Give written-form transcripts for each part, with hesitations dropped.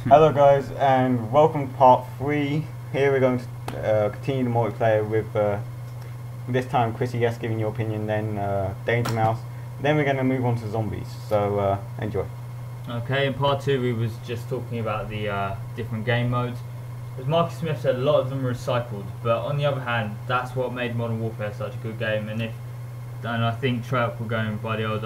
Hello guys, and welcome to part 3. Here we're going to continue the multiplayer with this time Chrissy S giving your opinion, then Danger Mouse. Then we're going to move on to zombies, so enjoy. Okay, in part 2 we was just talking about the different game modes. As Marcus Smith said, a lot of them are recycled, but on the other hand, that's what made Modern Warfare such a good game, and I think Treyarch were going by the old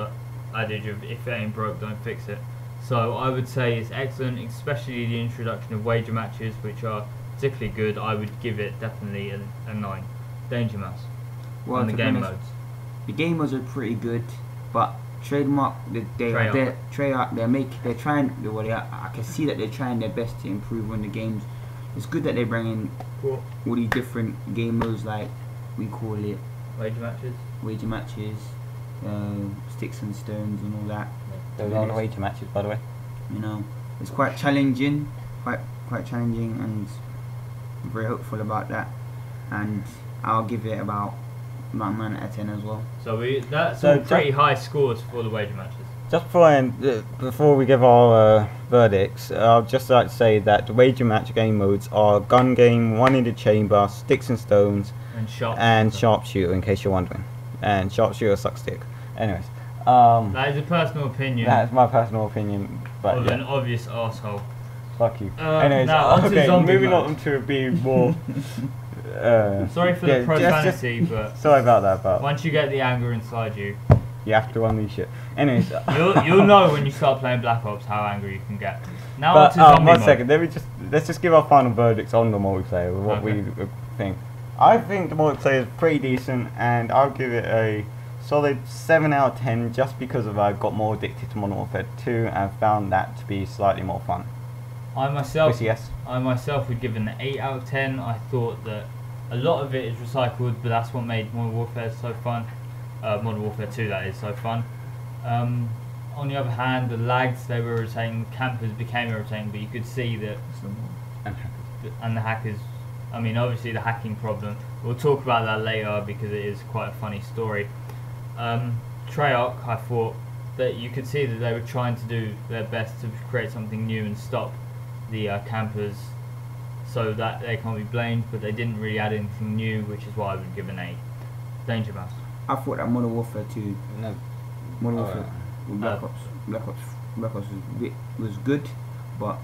adage of if it ain't broke, don't fix it. So I would say it's excellent, especially the introduction of wager matches, which are particularly good. I would give it definitely a 9. Danger Mouse. Well, on the game honest, modes. the game modes are pretty good, but trademark I can see that they're trying their best to improve on the games. It's good that they're bringing all these different game modes, like we call it wager matches, sticks and stones and all that. Those are the wager matches, by the way. You know, it's quite challenging, quite challenging, and I'm very hopeful about that. And I'll give it about 9 out of 10 as well. So that's all pretty high scores for the wager matches. Just before we give our verdicts, I'd just like to say that the wager match game modes are gun game, one in the chamber, sticks and stones, and sharpshooter, in case you're wondering. And sharpshooter sucks dick. Anyways. That is a personal opinion. That's my personal opinion, but of an obvious asshole. Fuck you. Anyways, now okay, moving mode. on to be more. Sorry for the profanity, but sorry about that. But once you get the anger inside you, you have to unleash it. Anyways, you'll know when you start playing Black Ops how angry you can get. Now but, on to zombie one mode. second. Let's just give our final verdicts on the multiplayer. What we think. I think the multiplayer is pretty decent, and I'll give it a solid 7 out of 10, just because I got more addicted to Modern Warfare 2 and found that to be slightly more fun. I myself would give it an 8 out of 10. I thought that a lot of it is recycled, but that's what made Modern Warfare so fun. Modern Warfare 2, that is, so fun. On the other hand, the lags, they were irritating, the campers became irritating, but you could see that, and the hackers, I mean obviously the hacking problem, we'll talk about that later because it is quite a funny story. Treyarch, I thought that you could see that they were trying to do their best to create something new and stop the campers, so that they can't be blamed, but they didn't really add anything new, which is why I would give an 8. Danger Mouse. I thought that Modern Warfare 2, Modern Warfare, Black Ops was good, but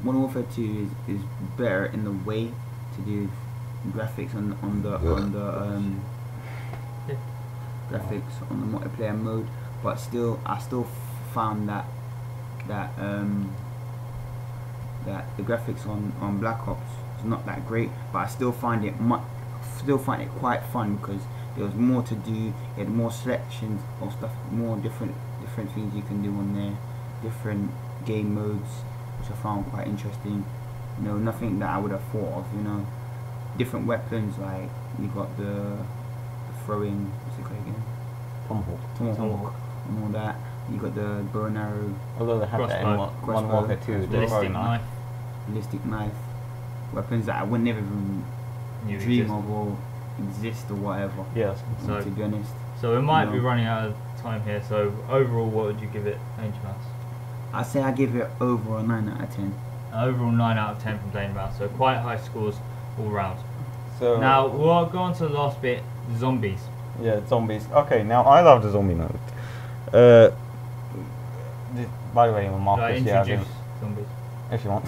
Modern Warfare 2 is better in the way to do graphics on the graphics on the multiplayer mode, but still I still found that the graphics on Black Ops is not that great, but I still find it quite fun because there was more to do. You had more selections of stuff, more different things you can do on there, different game modes, which I found quite interesting. You know, nothing that I would have thought of. You know, different weapons, like you got the throwing, what's it called again? Tomahawk and all that. You got the bow and arrow. Although they have that in Modern Warfare 2, ballistic knife, weapons that I would never even dream of or exist or whatever. Yes. So, to be honest. So we might be running out of time here. So overall, what would you give it, Danger Mouse? I say I give it overall 9 out of 10. Overall 9 out of 10 from Danger Mouse. So quite high scores all round. So now we'll go on to the last bit, zombies. Yeah, zombies. Okay, now I love the zombie mode. By the way, Marcus, introduce zombies if you want.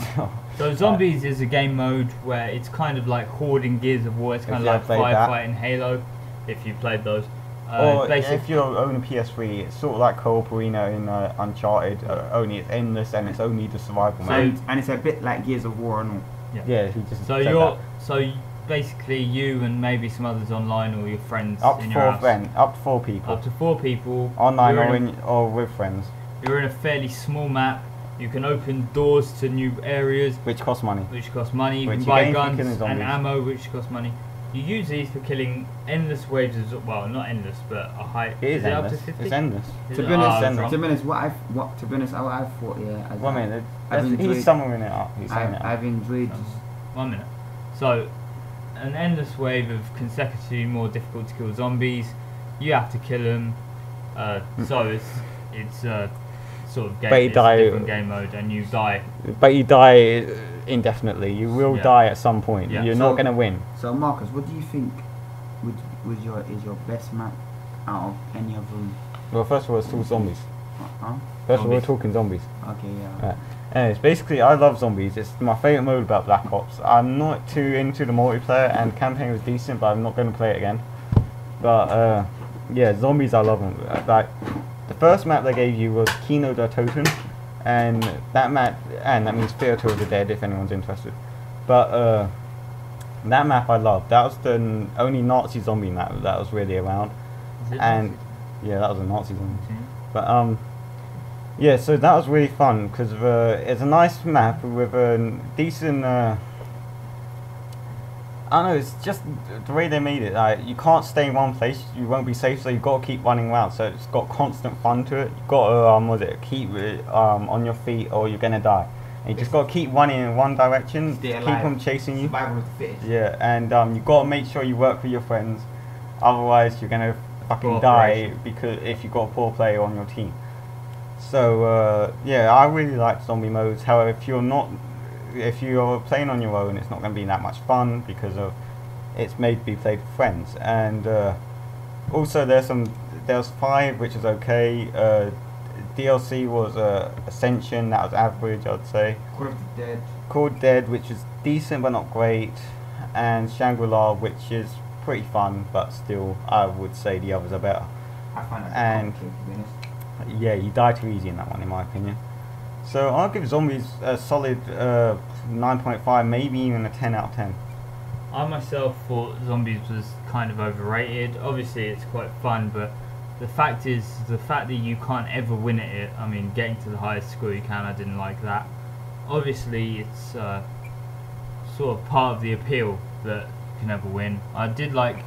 So zombies is a game mode where it's kind of like Horde Gears of War. It's kind of like Firefight and Halo, if you played those. Or if you own a PS3, it's sort of like Co-op Arena in Uncharted, only it's endless and it's only the survival mode. And it's a bit like Gears of War and all. Yeah, he just basically you and maybe some others online or your friends up in to your house. Up to 4 people. Up to 4 people. Online or with friends. You're in a fairly small map. You can open doors to new areas. Which cost money. You can buy guns and ammo, which cost money. You use these for killing endless waves of, well, not endless, but a high. Is it endless. Up to 50? It's endless. To be honest, what I thought, yeah. One minute. He's summing it up. I've enjoyed. 1 minute. So, an endless wave of consecutively more difficult to kill zombies. You have to kill them. So it's sort of game. But you it's a die. different game mode, and you die. But you die indefinitely. You will die at some point. Yeah. You're not going to win. So Marcus, what do you think is your best map out of any of them? Well, first of all, it's all zombies. Huh? First of all, we're talking zombies. Okay, yeah. Anyways, basically, I love zombies. It's my favourite mode about Black Ops. I'm not too into the multiplayer, and campaign was decent, but I'm not going to play it again. But yeah, zombies, I love them. Like the first map they gave you was Kino der Toten, and that map, and that means Theatre of the Dead if anyone's interested. But that map I love. That was the only Nazi zombie map that was really around, and yeah, that was a Nazi zombie. But yeah, so that was really fun because it's a nice map with a decent. I don't know. It's just the way they made it. Like you can't stay in one place. You won't be safe. So you've got to keep running around. So it's got constant fun to it. You've got to keep on your feet or you're gonna die. And you just got to keep running in one direction. Keep them chasing you. Survival of the fittest. Yeah, and you've got to make sure you work with your friends. Otherwise, you're gonna fucking die because if you've got a poor player on your team. So yeah, I really like zombie modes. However, if you're playing on your own, it's not going to be that much fun because of it's made to be played with friends. And also there's 5 which is okay. DLC was Ascension, that was average, I'd say. Call of the Dead, which is decent but not great, and Shangri-La, which is pretty fun, but still I would say the others are better. I find that complicated, to be honest. Yeah, you die too easy in that one, in my opinion. So I'll give Zombies a solid 9.5, maybe even a 10 out of 10. I myself thought Zombies was kind of overrated. Obviously, it's quite fun, but the fact that you can't ever win at it. I mean, getting to the highest score you can, I didn't like that. Obviously, it's sort of part of the appeal that you can never win. I did like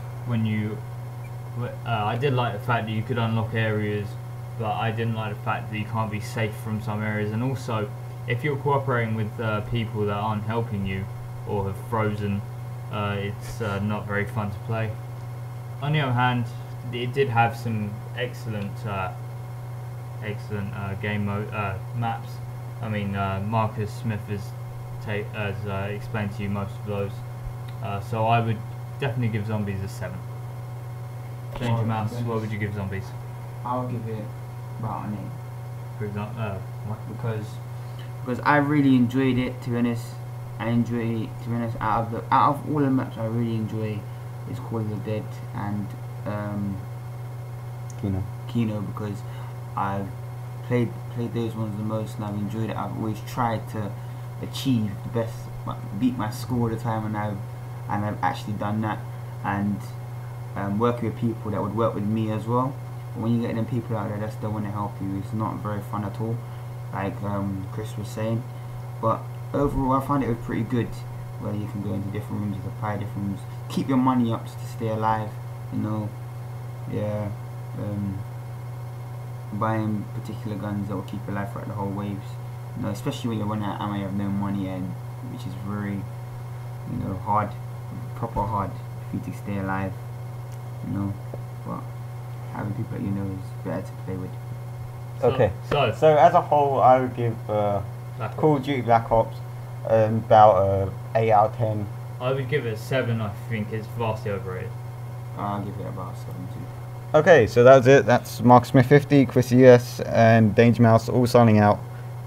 I did like the fact that you could unlock areas, but I didn't like the fact that you can't be safe from some areas. And also, if you're cooperating with people that aren't helping you or have frozen, it's not very fun to play. On the other hand, it did have some excellent game mode maps. I mean, Marcus Smith has explained to you most of those. So I would definitely give Zombies a 7. Danger Mouse, what would you give Zombies? I'll give it about an 8. For example, what? Because I really enjoyed it. To be honest, out of all the maps I really enjoy is Call of the Dead and Kino, because I've played those ones the most and I've enjoyed it. I've always tried to achieve the best, beat my score all the time, and I've actually done that. And working with people that would work with me as well. But when you get them people out there that still want to help you, it's not very fun at all, like Chris was saying. But overall, I found it was pretty good, where you can go into different rooms, you can apply different rooms, keep your money up to stay alive, you know. Yeah, buying particular guns that will keep you alive throughout the whole waves, you know, especially when you're running out of ammo, you have no money, and which is very, you know, hard, proper hard for you to stay alive, you know. But having people that you know is better to play with. Okay, so as a whole, I would give Call of Duty Black Ops about 8 out of 10. I would give it a 7. I think it's vastly overrated. I'll give it about 7 too. Okay, so that was it. That's Mark Smith 50, Chris US, and Danger Mouse all signing out.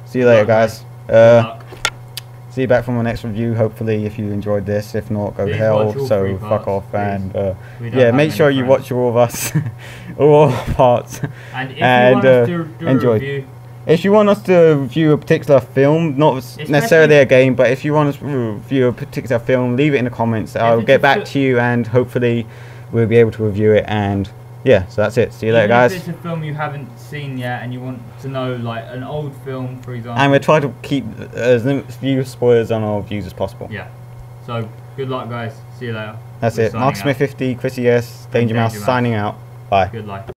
See you later, guys. See you back from the next review, hopefully, if you enjoyed this. If not, go to hell, so fuck off. Please. And yeah, make sure you watch all of us, all parts, and if you want us to do enjoy. A review, if you want us to review a particular film, not necessarily a game, but if you want us to review a particular film, leave it in the comments. I'll get back to you, and hopefully we'll be able to review it. And yeah, so that's it. See you later, guys. If it's a film you haven't seen yet and you want to know, like an old film, for example. And we'll try to keep as few spoilers on our views as possible. Yeah. So, good luck, guys. See you later. That's it. Mark Smith 50, Chris ES, Danger Mouse signing out. Bye. Good luck.